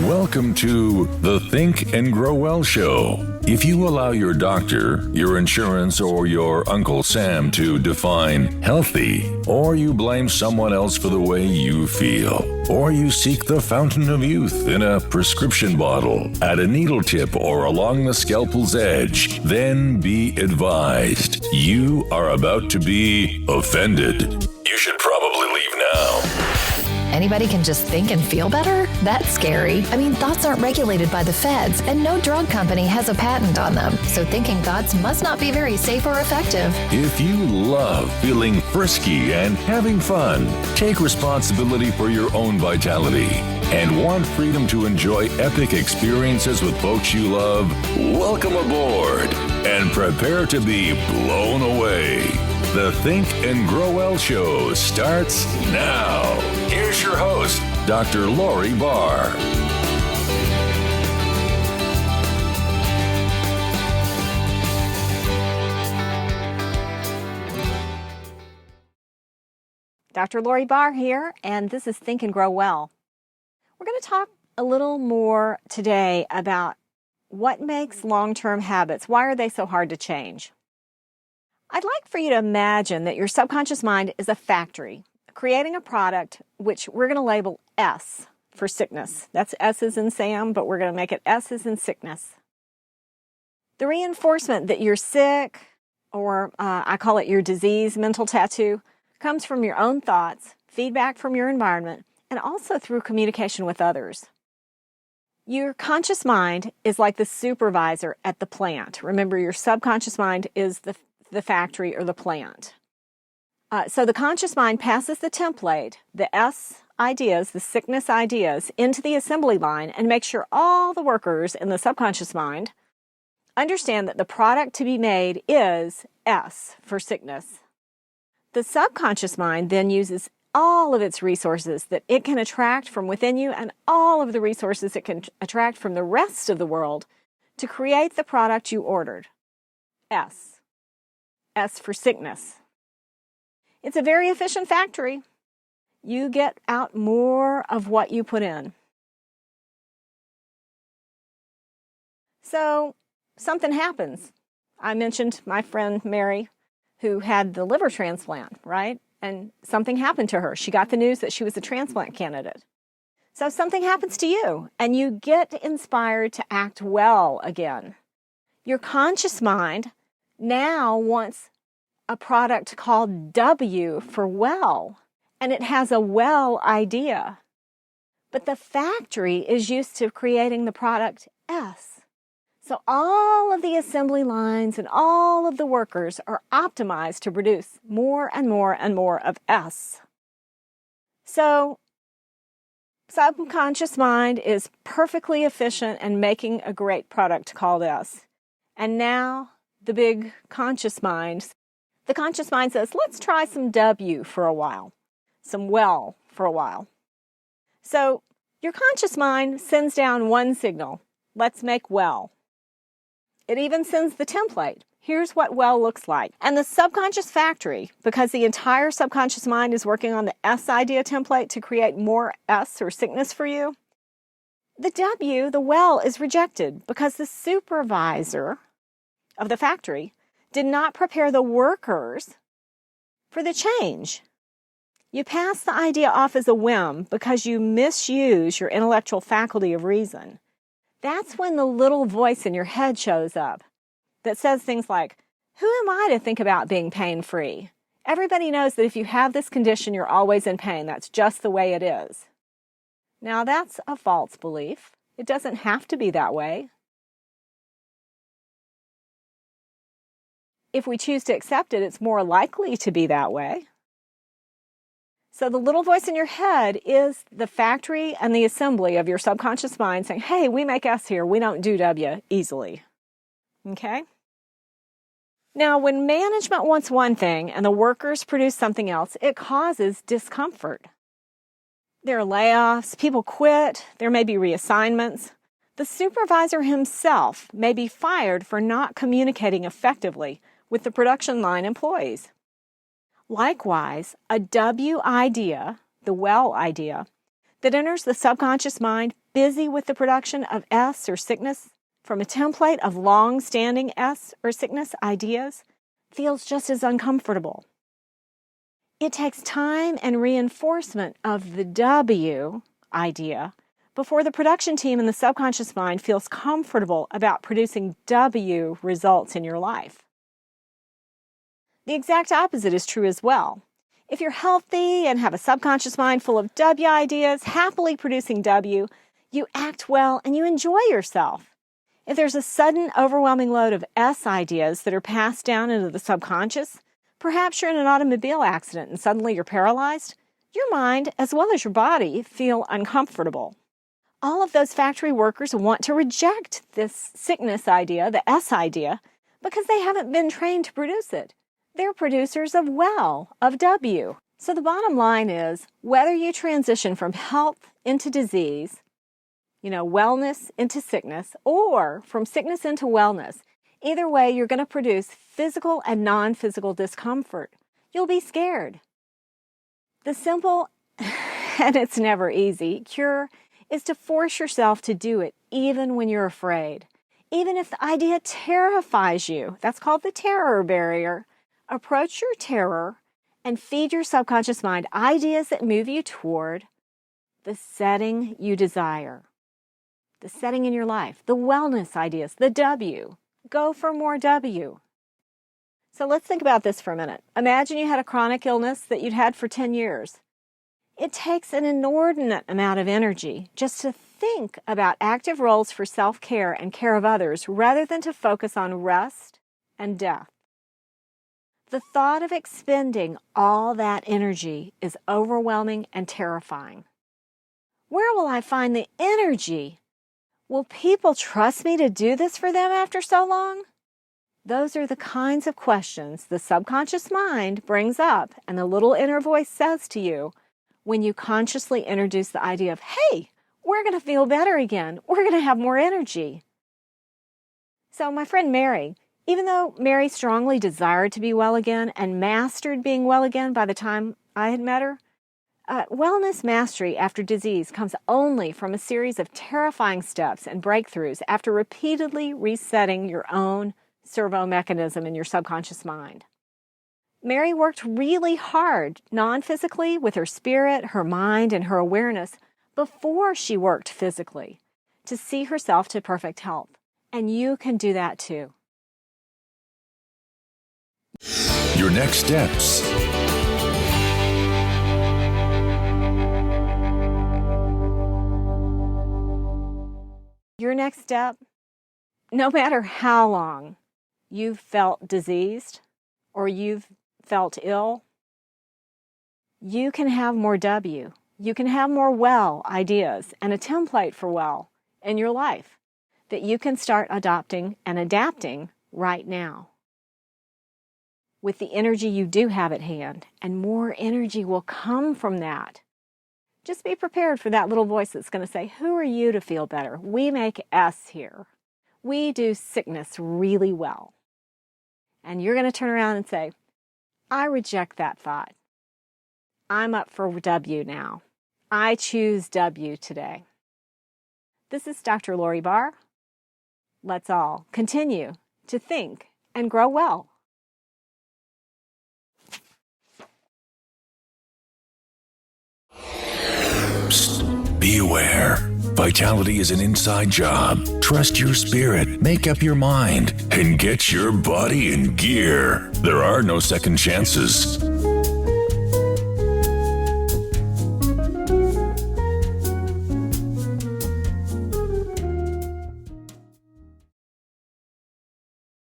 Welcome to the Think and Grow Well Show. If you allow your doctor, your insurance, or your Uncle Sam to define healthy, or you blame someone else for the way you feel, or you seek the fountain of youth in a prescription bottle, at a needle tip, or along the scalpel's edge, then be advised. You are about to be offended. You should probably leave now. Anybody can just think and feel better? That's scary. I mean, thoughts aren't regulated by the feds, and no drug company has a patent on them. So thinking thoughts must not be very safe or effective. If you love feeling frisky and having fun, take responsibility for your own vitality, and want freedom to enjoy epic experiences with folks you love, welcome aboard and prepare to be blown away. The Think and Grow Well Show starts now. Here's your host, Dr. Lori Barr. Dr. Lori Barr here, and this is Think and Grow Well. We're going to talk a little more today about what makes long-term habits. Why are they so hard to change? I'd like for you to imagine that your subconscious mind is a factory creating a product which we're going to label S for sickness. That's S as in Sam, but we're going to make it S as in sickness. The reinforcement that you're sick, or I call it your disease mental tattoo, comes from your own thoughts, feedback from your environment, and also through communication with others. Your conscious mind is like the supervisor at the plant. Remember, your subconscious mind is the factory or the plant. So the conscious mind passes the template, the S ideas, the sickness ideas, into the assembly line and makes sure all the workers in the subconscious mind understand that the product to be made is S for sickness. The subconscious mind then uses all of its resources that it can attract from within you and all of the resources it can attract from the rest of the world to create the product you ordered. S for sickness. It's a very efficient factory. You get out more of what you put in. So something happens. I mentioned my friend Mary, who had the liver transplant, right? And something happened to her. She got the news that she was a transplant candidate. So something happens to you, and you get inspired to act well again. Your conscious mind now wants a product called W for well, and it has a well idea. But the factory is used to creating the product S. So all of the assembly lines and all of the workers are optimized to produce more and more and more of S. So subconscious mind is perfectly efficient and making a great product called S. And now the big conscious mind, the conscious mind says, let's try some W for a while, some well for a while. So your conscious mind sends down one signal, let's make well. It even sends the template. Here's what well looks like. And the subconscious factory, because the entire subconscious mind is working on the S idea template to create more S or sickness for you, the W, the well, is rejected because the supervisor of the factory did not prepare the workers for the change. You pass the idea off as a whim because you misuse your intellectual faculty of reason. That's when the little voice in your head shows up that says things like, who am I to think about being pain-free? Everybody knows that if you have this condition, you're always in pain. That's just the way it is. Now, that's a false belief. It doesn't have to be that way. If we choose to accept it, it's more likely to be that way. So the little voice in your head is the factory and the assembly of your subconscious mind saying, hey, we make S here. We don't do W easily. Okay? Now, when management wants one thing and the workers produce something else, it causes discomfort. There are layoffs, people quit, there may be reassignments. The supervisor himself may be fired for not communicating effectively with the production line employees. Likewise, a W idea, the well idea, that enters the subconscious mind busy with the production of S or sickness from a template of long-standing S or sickness ideas feels just as uncomfortable. It takes time and reinforcement of the W idea before the production team in the subconscious mind feels comfortable about producing W results in your life. The exact opposite is true as well. If you're healthy and have a subconscious mind full of W ideas, happily producing W, you act well and you enjoy yourself. If there's a sudden, overwhelming load of S ideas that are passed down into the subconscious, perhaps you're in an automobile accident and suddenly you're paralyzed, your mind, as well as your body, feel uncomfortable. All of those factory workers want to reject this sickness idea, the S idea, because they haven't been trained to produce it. They're producers of of W. So the bottom line is, whether you transition from health into disease, wellness into sickness, or from sickness into wellness, either way, you're going to produce physical and non-physical discomfort. You'll be scared. The simple, and it's never easy, cure is to force yourself to do it even when you're afraid. Even if the idea terrifies you, that's called the terror barrier. Approach your terror and feed your subconscious mind ideas that move you toward the setting you desire. The setting in your life, the wellness ideas, the W. Go for more W. So let's think about this for a minute. Imagine you had a chronic illness that you'd had for 10 years. It takes an inordinate amount of energy just to think about active roles for self-care and care of others rather than to focus on rest and death. The thought of expending all that energy is overwhelming and terrifying. Where will I find the energy? Will people trust me to do this for them after so long? Those are the kinds of questions the subconscious mind brings up and the little inner voice says to you when you consciously introduce the idea of, hey, we're going to feel better again. We're going to have more energy. So my friend Mary, even though Mary strongly desired to be well again and mastered being well again by the time I had met her, wellness mastery after disease comes only from a series of terrifying steps and breakthroughs after repeatedly resetting your own servo mechanism in your subconscious mind. Mary worked really hard, non-physically, with her spirit, her mind, and her awareness before she worked physically to see herself to perfect health. And you can do that too. Your next steps. Your next step, no matter how long you've felt diseased or you've felt ill, you can have more W. You can have more well ideas and a template for well in your life that you can start adopting and adapting right now with the energy you do have at hand, and more energy will come from that. Just be prepared for that little voice that's going to say, who are you to feel better? We make S here. We do sickness really well. And you're going to turn around and say, I reject that thought. I'm up for W now. I choose W today. This is Dr. Lori Barr. Let's all continue to think and grow well. Psst, be aware. Vitality is an inside job. Trust your spirit, make up your mind, and get your body in gear. There are no second chances.